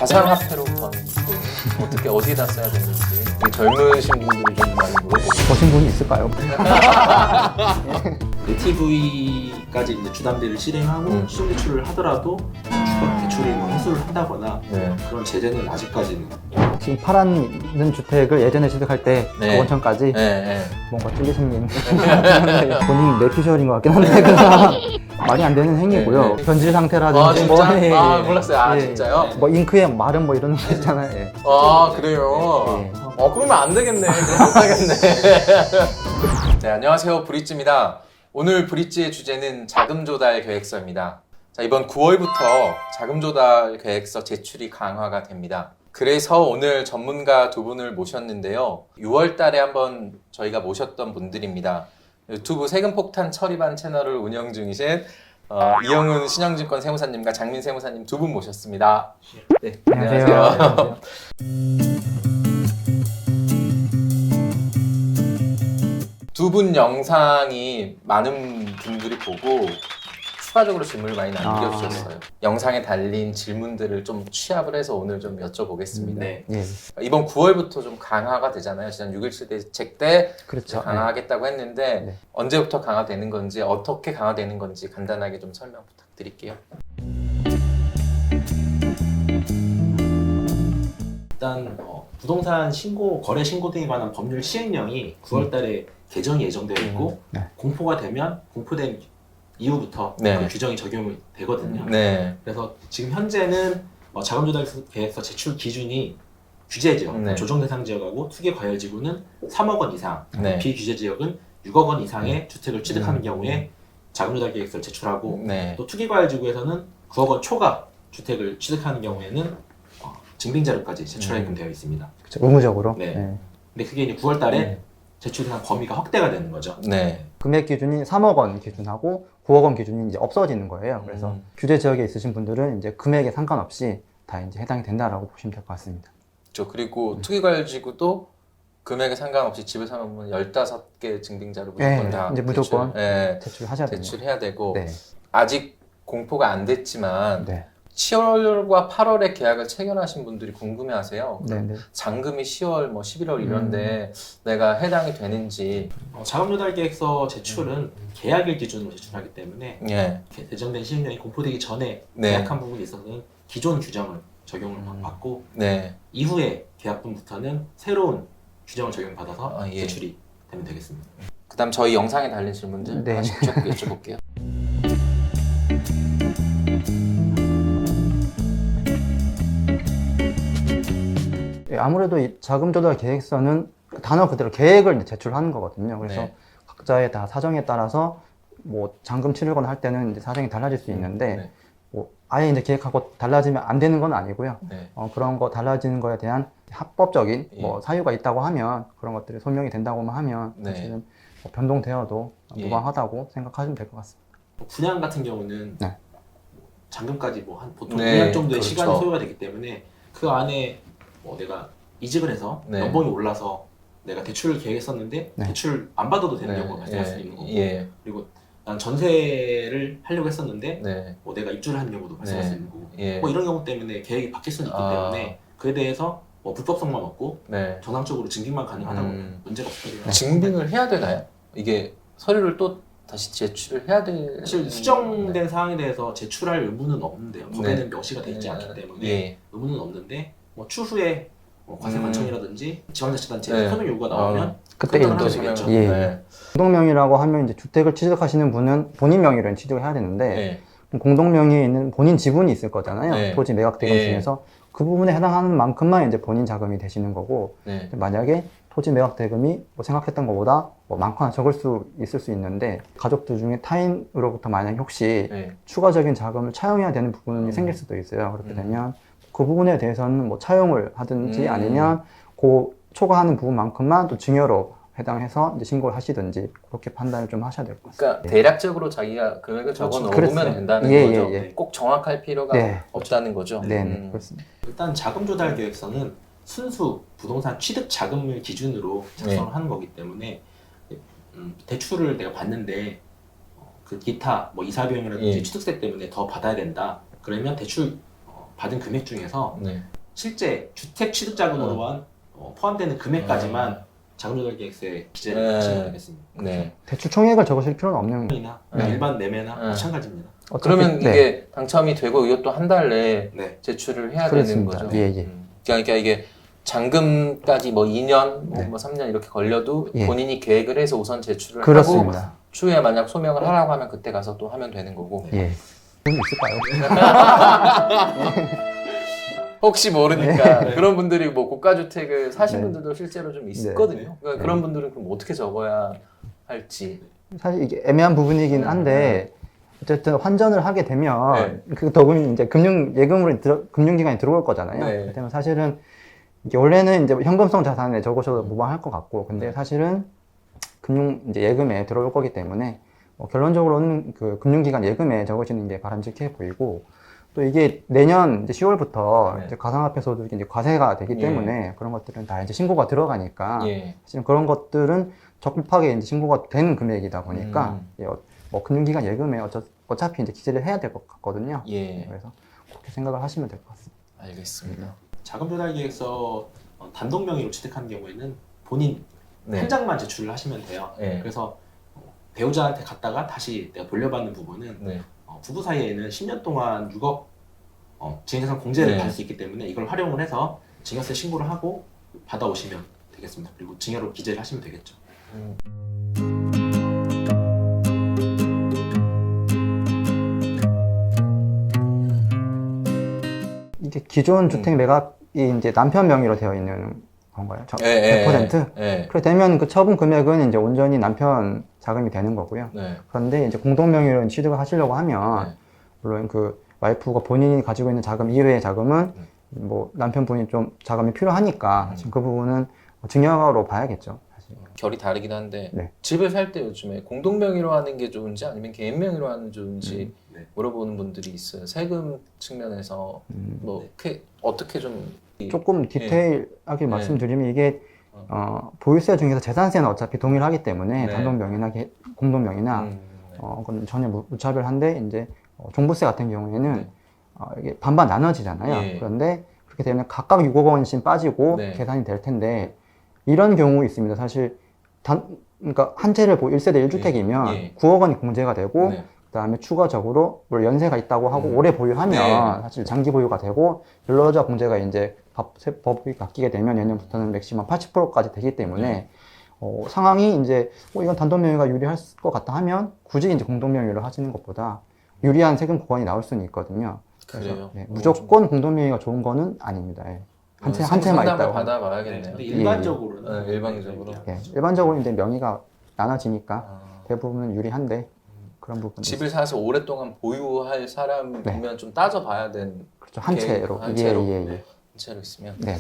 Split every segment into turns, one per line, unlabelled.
가상화폐로 번 돈 어떻게 어디에다 써야 되는지 이게 젊으신 분들이 좀 많이 물어보고
보신 분이 있을까요?
LTV까지 이제 주담대를 실행하고 시중 대출을 하더라도 추가 대출에 회수를 한다거나
네.
그런 제재는 아직까지는
지금 팔았는 주택을 예전에 취득할 때
네.
원천까지
네.
뭔가 찔리 생긴 본인 내피셜인 것 같긴 한데 그래서 말이 안 되는 행위고요.
네.
변질 상태라든지
아 진짜?
예,
아
예.
몰랐어요. 아
예.
진짜요?
뭐 잉크에 마름 뭐 이런 거 있잖아요. 예.
아 그래요?
예.
그러면 안 되겠네. 그럼 못하겠네. 네, 안녕하세요. 브릿지입니다. 오늘 브릿지의 주제는 자금 조달 계획서입니다. 자, 이번 9월부터 자금 조달 계획서 제출이 강화가 됩니다. 그래서 오늘 전문가 두 분을 모셨는데요. 6월 달에 한번 저희가 모셨던 분들입니다. 유튜브 세금폭탄 처리반 채널을 운영 중이신 이영훈 신영증권 세무사님과 장민 세무사님 두 분 모셨습니다. 네,
안녕하세요.
두 분 영상이 많은 분들이 보고 추가적으로 질문을 많이 남겨주셨어요. 영상에 달린 질문들을 좀 취합을 해서 오늘 좀 여쭤보겠습니다.
네.
예.
이번 9월부터 좀 강화가 되잖아요. 지난 6.17 대책 때
그렇죠.
강화하겠다고 했는데
네.
언제부터 강화되는 건지 어떻게 강화되는 건지 간단하게 좀 설명 부탁드릴게요.
일단 부동산 신고, 거래 신고 등에 관한 법률 시행령이 9월달에 개정이 예정되어 있고
네.
공포가 되면 공포된 이후부터
네.
그 규정이 적용이 되거든요.
네.
그래서 지금 현재는 자금 조달 계획서 제출 기준이 규제 지역,
네.
조정 대상 지역하고 투기 과열 지구는 3억 원 이상,
네.
비규제 지역은 6억 원 이상의 주택을 취득하는 경우에 자금 조달 계획서를 제출하고
네.
또 투기 과열 지구에서는 9억 원 초과 주택을 취득하는 경우에는 증빙 자료까지 제출하게끔 되어 있습니다.
그렇죠. 의무적으로.
네.
예.
근데 그게 이제 9월달에
네.
제출 대상 범위가 확대가 되는 거죠.
네.
금액 기준이 3억 원 기준하고 9억 원 기준이 이제 없어지는 거예요. 그래서 규제 지역에 있으신 분들은 이제 금액에 상관없이 다 이제 해당이 된다라고 보시면 될 것 같습니다.
그리고 투기과열지구도 금액에 상관없이 집을 사면 15개 증빙자료 무조건
네,
다
이제 무조건
제출해야
제출하셔야 됩니다.
되고
네.
아직 공포가 안 됐지만
네.
10월과 8월에 계약을 체결하신 분들이 궁금해하세요.
네. 네.
잔금이 10월, 뭐 11월 이런데 내가 해당이 되는지.
자금 조달 계획서 제출은 계약일 기준으로 제출하기 때문에
예.
제정된 시행령이 공포되기 전에
네.
계약한 부분에 있어서는 기존 규정을 적용을 받고
네.
이후에 계약분부터는 새로운 규정을 적용받아서
아, 예.
제출이 되면 되겠습니다.
그다음 저희 영상에 달린 질문들
네.
다시 쭉 여쭤볼게요.
예, 아무래도 이 자금 조달 계획서는 단어 그대로 계획을 이제 제출하는 거거든요. 그래서
네.
각자의 다 사정에 따라서 뭐 잔금 치르거나 할 때는 이제 사정이 달라질 수 있는데
네.
뭐 아예 이제 계획하고 달라지면 안 되는 건 아니고요.
네.
그런 거 달라지는 거에 대한 합법적인
예.
뭐 사유가 있다고 하면 그런 것들이 소명이 된다고만 하면
네.
사실은 뭐 변동되어도
예.
무방하다고 생각하시면 될 것 같습니다.
분양 같은 경우는
네.
잔금까지 보통
네,
2년 정도의
그렇죠.
시간이 소요가 되기 때문에 그 안에 내가 이직을 해서
네.
연봉이 올라서 내가 대출을 계획했었는데
네.
대출 안 받아도 되는
네.
경우가 발생할 수 있는 거고
예.
그리고 난 전세를 하려고 했었는데
네.
내가 입주를 하는 경우도 발생할
네.
수 있는 거고
예.
이런 경우 때문에 계획이 바뀔 수는 있기
아.
때문에 그에 대해서 불법성만 없고
네.
정상적으로 증빙만 가능하다고 문제가 없거든요.
증빙을 해야 되나요? 이게 서류를 또 다시 제출을 해야 될
사실 수정된 사항에 대해서 제출할 의무는 없는데요. 법에는 명시가 되어 있지 않기 때문에
예.
의무는 없는데 추후에 과세 관청이라든지 지방자치단체
네.
서명 요구가 나오면
그때
판단을
이제
하면 되겠죠.
예.
네.
공동명의라고 하면 이제 주택을 취득하시는 분은 본인 명의로 취득을 해야 되는데
네.
그럼 공동명의에 있는 본인 지분이 있을 거잖아요.
네.
토지 매각 대금
예.
중에서 그 부분에 해당하는 만큼만 이제 본인 자금이 되시는 거고
네.
만약에 토지 매각 대금이 뭐 생각했던 것보다 뭐 많거나 적을 수 있을 수 있는데 가족들 중에 타인으로부터 만약에 혹시
네.
추가적인 자금을 차용해야 되는 부분이 생길 수도 있어요. 그렇게 되면 그 부분에 대해서는 뭐 차용을 하든지 아니면 그 초과하는 부분만큼만 또 증여로 해당해서 이제 신고를 하시든지 그렇게 판단을 좀 하셔야 될 것 같습니다.
그러니까 대략적으로 자기가 금액을 적어 놓으면
그렇죠.
된다는
예,
거죠.
예, 예.
꼭 정확할 필요가
네.
없다는 거죠.
네, 그렇습니다.
일단 자금 조달 계획서는 순수 부동산 취득 자금을 기준으로 작성을 하는 거기 때문에 대출을 내가 받는데 그 기타 이사 비용이라든지
예.
취득세 때문에 더 받아야 된다. 그러면 대출 받은 금액 중에서
네.
실제 주택 취득 자금으로만 포함되는 금액까지만 자금 조달 계획서에 기재를 하시면 되겠습니다.
네.
대출 총액을 적으실 필요는 없는.
이나
네.
일반 매매나
네.
마찬가지입니다.
어차피-
그러면
네.
이게 당첨이 되고 이것도 한 달 내에
네.
제출을 해야
그렇습니다.
되는 거죠.
예, 예.
그러니까 이게 잔금까지 뭐 2년,
네.
뭐 3년 이렇게 걸려도
예.
본인이 계획을 해서 우선 제출을 하고
그렇습니다.
추후에 만약 소명을 하라고 하면 그때 가서 또 하면 되는 거고.
예. 돈이 있을까요?
혹시 모르니까
네.
그런 분들이 뭐 고가주택을 사신
네.
분들도 실제로 좀 있거든요. 그러니까
네.
그런 분들은 그럼 어떻게 적어야 할지.
사실 이게 애매한 부분이긴 한데 어쨌든 환전을 하게 되면 그 더군다나 이제 금융기관에 들어올 거잖아요.
네.
그러면 사실은 이게 원래는 이제 현금성 자산에 적으셔도 무방할 것 같고, 근데 사실은 이제 예금에 들어올 거기 때문에 결론적으로는 그 금융기관 예금에 적으시는 게 바람직해 보이고, 또 이게 내년 이제 10월부터
네.
이제 가상화폐 소득이 이제 과세가 되기
예.
때문에 그런 것들은 다 이제 신고가 들어가니까
예.
사실 그런 것들은 적법하게 이제 신고가 되는 금액이다 보니까 뭐 금융기관 예금에 어차피 이제 기재를 해야 될 것 같거든요.
예.
그래서 그렇게 생각을 하시면 될 것 같습니다.
알겠습니다.
자금 조달 계획서 단독 명의로 취득한 경우에는 본인
네.
한 장만 제출을 하시면 돼요.
네.
그래서 배우자한테 갔다가 다시 내가 돌려받는 부분은
네.
부부 사이에는 10년 동안 6억 증여재산 공제를
네.
받을 수 있기 때문에 이걸 활용을 해서 증여세 신고를 하고 받아오시면 되겠습니다. 그리고 증여로 기재를 하시면 되겠죠.
이게 기존 주택 매각이 이제 남편 명의로 되어 있는 건가요?
예,
100%?
예.
그렇게 되면 그 처분 금액은 이제 온전히 남편 자금이 되는 거고요.
네.
그런데 이제 공동 명의로 취득을 하시려고 하면
네.
물론 그 와이프가 본인이 가지고 있는 자금 이외의 자금은 뭐 남편분이 좀 자금이 필요하니까 지금 그 부분은 증여로 봐야겠죠. 사실.
결이 다르긴 한데
네.
집을 살 때 요즘에 공동 명의로 하는 게 좋은지 아니면 개인 명의로 하는 게 좋은지
네.
물어보는 분들이 있어요. 세금 측면에서 뭐 어떻게 좀
조금 디테일하게
네.
말씀드리면 이게 보유세 중에서 재산세는 어차피 동일하기 때문에
네.
단독 명의나 공동 명의나 그건 전혀 무차별한데 이제 종부세 같은 경우에는
네.
이게 반반 나눠지잖아요.
예.
그런데 그렇게 되면 각각 6억 원씩 빠지고
네.
계산이 될 텐데 이런 경우 있습니다. 사실 그러니까 한 채를 1세대 1주택이면
예.
9억 원이 공제가 되고
네.
그다음에 추가적으로 물 연세가 있다고 하고 오래 보유하면
네.
사실 장기 보유가 되고 근로자 공제가 이제 법이 바뀌게 되면 내년부터는 맥시멈 80%까지 되기 때문에 상황이 이제 이건 단독 명의가 유리할 것 같다 하면 굳이 이제 공동 명의로 하시는 것보다 유리한 세금 구간이 나올 수는 있거든요. 그래서
그래요.
무조건 공동 명의가 좋은 거는 아닙니다. 예. 한 채만
상담을
있다고.
받아봐야겠네요.
근데
예.
일반적으로는
일반적으로.
예. 일반적으로 이제 명의가 나눠지니까
아,
대부분은 유리한데 그런 부분.
집을 사서 오랫동안 보유할 사람이면 좀 따져봐야 되는
그렇죠. 한 채로.
한 채로.
예.
채로 있으면.
네네.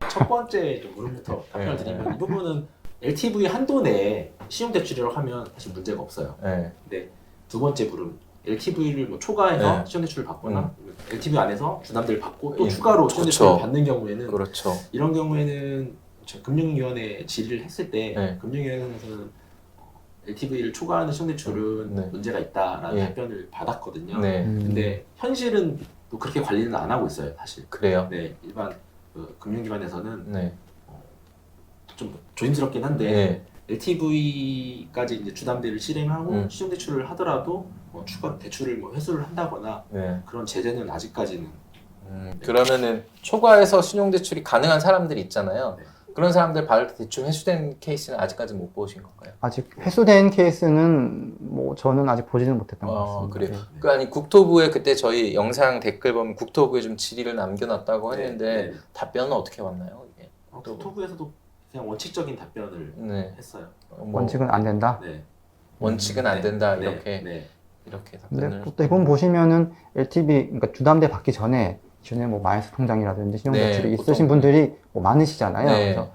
첫 번째 좀 물음부터 답변을 드리면 이 부분은 LTV 한도 내에 신용대출이라고 하면 사실 문제가 없어요.
네.
근데 두 번째 물음, LTV를 뭐 초과해서
네.
신용대출을 받거나 LTV 안에서 주담대를 받고 또
예.
추가로 신용대출을
그렇죠.
받는 경우에는
그렇죠.
이런 경우에는 금융위원회 질의를 했을 때
네.
금융위원회에서는 LTV를 초과하는 신용대출은
네.
문제가 있다라는
예.
답변을 받았거든요.
네.
근데 현실은 또 그렇게 관리는 안 하고 있어요, 사실.
그래요.
네, 일반 금융기관에서는
네.
좀 조심스럽긴 한데
네.
LTV까지 이제 주담대를 실행하고 신용대출을 하더라도 추가 대출을 회수를 한다거나
네.
그런 제재는 아직까지는
그러면은 초과해서 신용대출이 가능한 사람들이 있잖아요.
네.
그런 사람들 받을 때 대출 회수된 케이스는 아직까지 못 보신 건가요?
아직 회수된 케이스는 뭐 저는 아직 보지는 못했던 것 같습니다.
그래요.
네.
그 아니 국토부에 그때 저희 영상 댓글 보면 국토부에 좀 질의를 남겨놨다고 했는데
네.
답변은 어떻게 왔나요? 이게?
국토부에서도 그냥 원칙적인 답변을
네.
했어요.
뭐
원칙은 안 된다.
네.
원칙은 안 된다
네.
이렇게
네.
이렇게
근데
답변을.
대부분 보시면은 LTV, 그러니까 주담대 받기 전에 기존에 뭐 마이너스 통장이라든지 신용대출이
네,
있으신
보통.
분들이 뭐 많으시잖아요.
네.
그래서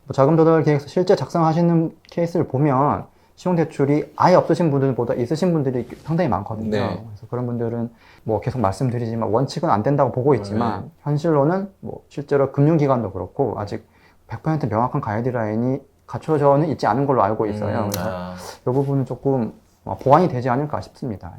뭐 자금 조달 계획서 실제 작성하시는 케이스를 보면 신용대출이 아예 없으신 분들보다 있으신 분들이 상당히 많거든요.
네.
그래서 그런 분들은 뭐 계속 말씀드리지만 원칙은 안 된다고 보고 있지만 현실로는 뭐 실제로 금융기관도 그렇고 아직 100% 명확한 가이드라인이 갖춰져는 있지 않은 걸로 알고 있어요. 그래서 이 부분은 조금 보완이 되지 않을까 싶습니다.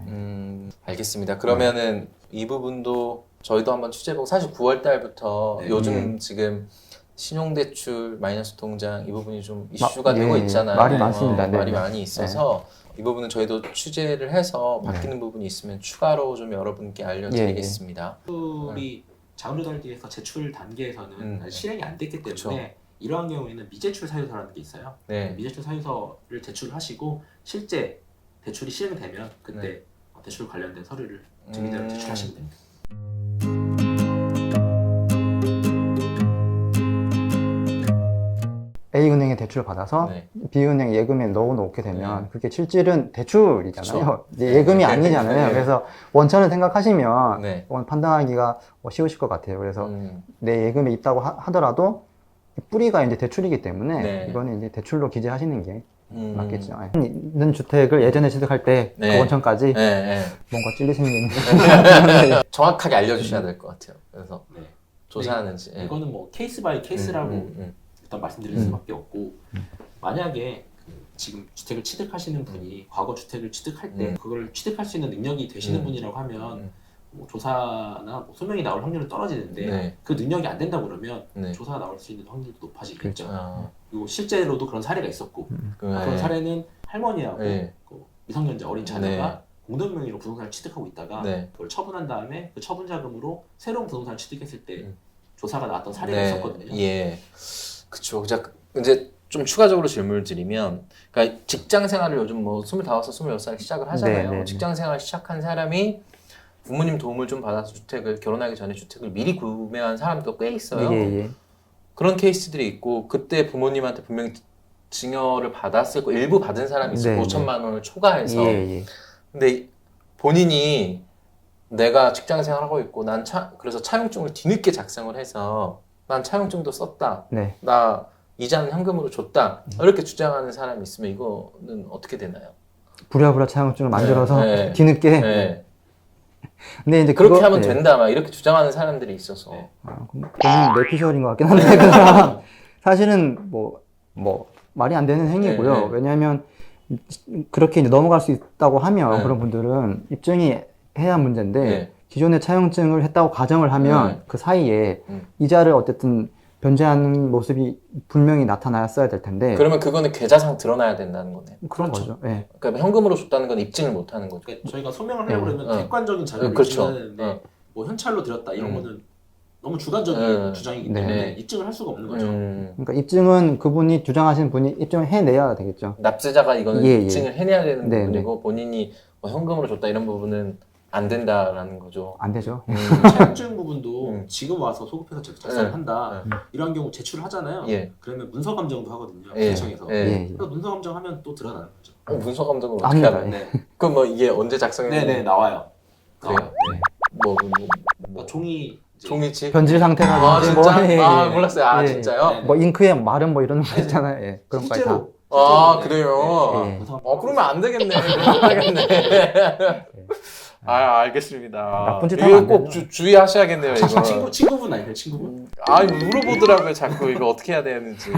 알겠습니다. 그러면은 이 부분도 저희도 한번 취재해보고 사실 9월 달부터
네.
요즘 지금 신용대출 마이너스 통장 이 부분이 좀 이슈가
예,
되고
예.
있잖아요.
말이 많습니다. 네,
말이
네.
많이 있어서 이 부분은 저희도 취재를 해서 바뀌는 부분이 있으면 추가로 좀 여러분께 알려드리겠습니다.
우리 자금조달기에서 제출 단계에서는 아직 실행이 안 됐기 때문에
그쵸.
이러한 경우에는 미제출 사유서라는 게 있어요.
네.
미제출 사유서를 제출하시고 실제 대출이 실행되면 그때
네.
대출 관련된 서류를 증빙자로 제출하시면 됩니다.
A은행에 대출을 받아서
네.
B은행 예금에 넣어놓게 되면 그게 실질은 대출이잖아요. 이제 예금이
네.
아니잖아요.
네.
그래서 원천을 생각하시면
네.
이건 판단하기가 쉬우실 것 같아요. 그래서
음.
내 예금에 있다고 하더라도 뿌리가 이제 대출이기 때문에
네.
이거는 이제 대출로 기재하시는 게 맞겠죠.
음.
있는 주택을 예전에 취득할 때 그
네.
원천까지
네, 네.
뭔가 찔리시는 게 있는데
정확하게 알려주셔야 될 것 같아요. 그래서
네.
조사하는지. 예.
이거는 뭐 케이스 바이 케이스라고 일단 말씀드릴 수밖에 없고 만약에 지금 주택을 취득하시는 분이 과거 주택을 취득할 때 그걸 취득할 수 있는 능력이 되시는 분이라고 하면 뭐 조사나 뭐 소명이 나올 확률은 떨어지는데
네.
그 능력이 안 된다 그러면
네.
조사가 나올 수 있는 확률도 높아지겠죠.
그렇죠.
아,
그리고 실제로도 그런 사례가 있었고
네.
그런 사례는 할머니하고
네.
그 미성년자 어린 자녀가
네.
공동 명의로 부동산을 취득하고 있다가
네.
그걸 처분한 다음에 그 처분 자금으로 새로운 부동산을 취득했을 때 조사가 나왔던 사례가
네.
있었거든요.
예. 그쵸. 이제 좀 추가적으로 질문을 드리면, 그러니까 직장 생활을 요즘 뭐 25살, 26살 시작을 하잖아요.
네, 네,
직장 생활 시작한 사람이 부모님 도움을 좀 받아서 결혼하기 전에 주택을 미리 구매한 사람도 꽤 있어요.
예.
그런 케이스들이 있고, 그때 부모님한테 분명히 증여를 받았을 거, 일부 받은 사람이 있어요.
네,
5천만 원을 초과해서.
예.
근데 본인이 내가 직장 생활하고 있고, 그래서 차용증을 뒤늦게 작성을 해서, 난 차용증도 썼다.
네.
나 이자는 현금으로 줬다. 이렇게 주장하는 사람이 있으면 이거는 어떻게 되나요?
부랴부랴 차용증을 만들어서
네.
뒤늦게.
네.
근데 이제
그렇게
그거-
하면
네.
된다. 막 이렇게 주장하는 사람들이 있어서.
네.
그건 내피셜인 것 같긴 한데 그 사람 사실은 뭐 말이 안 되는 행위고요.
네, 네.
왜냐하면 그렇게 이제 넘어갈 수 있다고 하면
네.
그런 분들은 입증이 해야 할 문제인데
네.
기존에 차용증을 했다고 가정을 하면
네.
그 사이에
음.
이자를 어쨌든 변제하는 모습이 분명히 나타났어야 될 텐데
그러면 그거는 계좌상 드러나야 된다는 거네요.
그런
그렇죠.
거죠. 예.
그러니까 현금으로 줬다는 건 입증을 못 하는 거죠.
그러니까 저희가 소명을 하려고 그러면
네.
객관적인 자료를
그렇죠.
제시해야 되는데
네.
뭐 현찰로 드렸다 이런 거는 너무 주관적인
네.
주장이기
네.
때문에
네.
입증을 할 수가 없는 거죠.
그러니까 입증은 그분이 주장하시는 분이 입증을 해내야 되겠죠.
납세자가 이거는
예, 예.
입증을 해내야 되는
네,
부분이고 본인이 뭐 현금으로 줬다 이런 부분은 안 된다라는 거죠.
안 되죠.
차용증 부분도 지금 와서 소급해서 작성한다 이런 경우 제출을 하잖아요.
예.
그러면 문서 감정도 하거든요.
예.
시청에서.
예.
그래서 문서 감정하면 또 드러나는 거죠.
문서 감정을 어떻게
압니다.
알아요?
네.
그럼 뭐 이게 언제 작성했는지
네네 나와요.
그래요?
나와요. 네.
뭐
종이 이제
종이지?
변질 상태가
아
이제
진짜?
예,
아
예.
몰랐어요. 아
예.
진짜요?
네.
뭐 잉크에 마름 뭐 이런 거 있잖아요. 예. 그런 거까지 다.
실제로
아
네.
그래요?
예.
문서
그러면 안 되겠네. 그러면 안 되겠네. 아 알겠습니다.
나쁜 짓
이거
하면 안
꼭
되죠.
주의하셔야겠네요. 이거.
친구분 아니에요 친구분?
아 물어보더라고요 자꾸 이거 어떻게 해야 되는지.